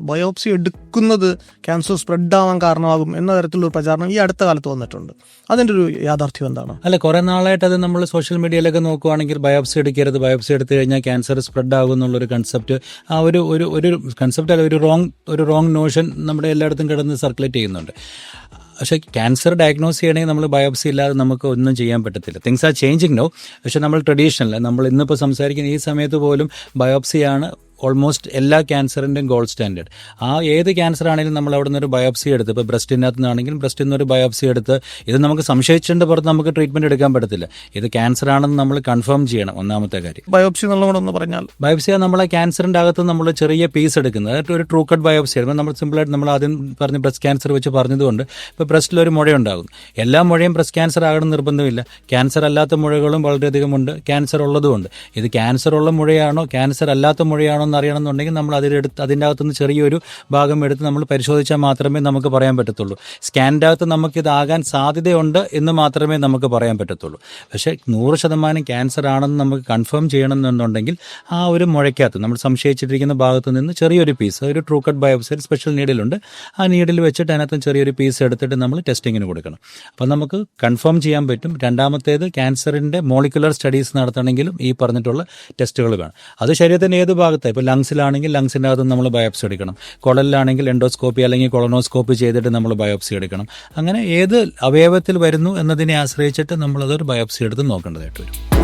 Biopsy എടുക്കുന്നത് cancer spread ആവാൻ കാരണമാകും എന്ന തരത്തിലുള്ള പ്രചാരണം ഈ അടുത്ത കാലത്ത് വന്നിട്ടുണ്ട്. അതിൻ്റെ ഒരു യാഥാർത്ഥ്യം എന്താണ്? അല്ല, കുറേ നാളായിട്ട് അത് നമ്മൾ സോഷ്യൽ മീഡിയയിലൊക്കെ നോക്കുവാണെങ്കിൽ ബയോപ്സി എടുക്കരുത്, ബയോപ്സി എടുത്തു കഴിഞ്ഞാൽ ക്യാൻസർ സ്പ്രെഡ് ആകും എന്നുള്ളൊരു കൺസെപ്റ്റ്, ആ ഒരു കൺസെപ്റ്റ് അല്ല, ഒരു റോങ് നോഷൻ നമ്മുടെ എല്ലായിടത്തും കിടന്ന് സർക്കുലേറ്റ് ചെയ്യുന്നുണ്ട്. പക്ഷേ ക്യാൻസർ ഡയഗ്നോസ് ചെയ്യണമെങ്കിൽ നമ്മൾ ബയോപ്സി ഇല്ലാതെ നമുക്ക് ഒന്നും ചെയ്യാൻ പറ്റത്തില്ല. Things are changing no. പക്ഷേ നമ്മൾ ട്രഡീഷണൽ, നമ്മൾ ഇന്നിപ്പോൾ സംസാരിക്കുന്ന ഈ സമയത്ത് പോലും ബയോപ്സിയാണ് ഓൾമോസ്റ്റ് എല്ലാ ക്യാൻസറിൻ്റെയും ഗോൾഡ് സ്റ്റാൻഡേർഡ്. ആ ഏത് ക്യാൻസർ ആണെങ്കിലും നമ്മൾ അവിടെ നിന്നൊരു ബയോപ്സി എടുത്ത്, ഇപ്പോൾ ബ്രസ്റ്റിനകത്ത് നിന്നാണെങ്കിലും ബ്രസ്റ്റിൽ നിന്നൊരു ബയോപ്സി എടുത്ത്, ഇത് നമുക്ക് സംശയിച്ചിട്ട് പുറത്ത് നമുക്ക് ട്രീറ്റ്മെൻറ്റ് എടുക്കാൻ പറ്റത്തില്ല. ഇത് ക്യാൻസർ ആണെന്ന് നമ്മൾ കൺഫേം ചെയ്യണം. ഒന്നാമത്തെ കാര്യം. ബയോപ്സി എന്നുള്ളതെന്ന് പറഞ്ഞാൽ ബയോപ്സി നമ്മളെ ക്യാൻസറിൻ്റെ അകത്ത് നമ്മൾ ചെറിയ പീസ് എടുക്കുന്നത്, അതായത് ഒരു ട്രൂ കട്ട് ബയോപ്സി ആയിരുന്നു. നമ്മൾ സിമ്പിളായിട്ട് നമ്മൾ ആദ്യം പറഞ്ഞ് ബ്രസ്റ്റ് ക്യാൻസർ വെച്ച് പറഞ്ഞതുകൊണ്ട് ഇപ്പോൾ ബ്രസ്റ്റിലൊരു മുഴയുണ്ടാകും. എല്ലാ മുഴയും ബ്രസ്റ്റ് ക്യാൻസർ ആകണം നിർബന്ധമില്ല. ക്യാൻസർ അല്ലാത്ത മുഴകളും വളരെയധികം ഉണ്ട്, ക്യാൻസർ ഉള്ളതുമുണ്ട്. ഇത് ക്യാൻസർ ഉള്ള മുഴയാണോ ക്യാൻസർ അല്ലാത്ത മുഴയാണോ എന്ന് അറിയണമെന്നുണ്ടെങ്കിൽ നമ്മൾ അതിൻ്റെ അകത്തുനിന്ന് ചെറിയൊരു ഭാഗം എടുത്ത് നമ്മൾ പരിശോധിച്ചാൽ മാത്രമേ നമുക്ക് പറയാൻ പറ്റത്തുള്ളൂ. സ്കാനിൻ്റെ അകത്ത് നമുക്കിതാകാൻ സാധ്യതയുണ്ട് എന്ന് മാത്രമേ നമുക്ക് പറയാൻ പറ്റത്തുള്ളൂ. പക്ഷേ 100% ക്യാൻസർ ആണെന്ന് നമുക്ക് കൺഫേം ചെയ്യണമെന്നുണ്ടെങ്കിൽ ആ ഒരു മുഴയ്ക്കകത്ത് നമ്മൾ സംശയിച്ചിട്ടിരിക്കുന്ന ഭാഗത്ത് നിന്ന് ചെറിയൊരു പീസ്, ഒരു ട്രൂ കട്ട് ബയോപ്സി സ്പെഷ്യൽ നീഡിലുണ്ട്, ആ നീഡിൽ വെച്ചിട്ട് അതിനകത്ത് ചെറിയൊരു പീസ് എടുത്തിട്ട് നമ്മൾ ടെസ്റ്റിങ്ങിന് കൊടുക്കണം. അപ്പോൾ നമുക്ക് കൺഫേം ചെയ്യാൻ പറ്റും. രണ്ടാമത്തേത് ക്യാൻസറിൻ്റെ മോളിക്കുലർ സ്റ്റഡീസ് നടത്തണമെങ്കിലും ഈ പറഞ്ഞിട്ടുള്ള ടെസ്റ്റുകൾ വേണം. അത് ശരീരത്തിൻ്റെ ഏത് ഭാഗത്താണ്, ഇപ്പോൾ ലങ്സിലാണെങ്കിൽ ലങ്സിൻ്റെ അകത്ത് നമ്മൾ ബയോപ്സി എടുക്കണം, കുടലിലാണെങ്കിൽ എൻഡോസ്കോപ്പി അല്ലെങ്കിൽ കൊളനോസ്കോപ്പി ചെയ്തിട്ട് നമ്മൾ ബയോപ്സി എടുക്കണം. അങ്ങനെ ഏത് അവയവത്തിൽ വരുന്നു എന്നതിനെ ആശ്രയിച്ചിട്ട് നമ്മളതൊരു ബയോപ്സി എടുത്ത് നോക്കേണ്ടതായിട്ട് വരും.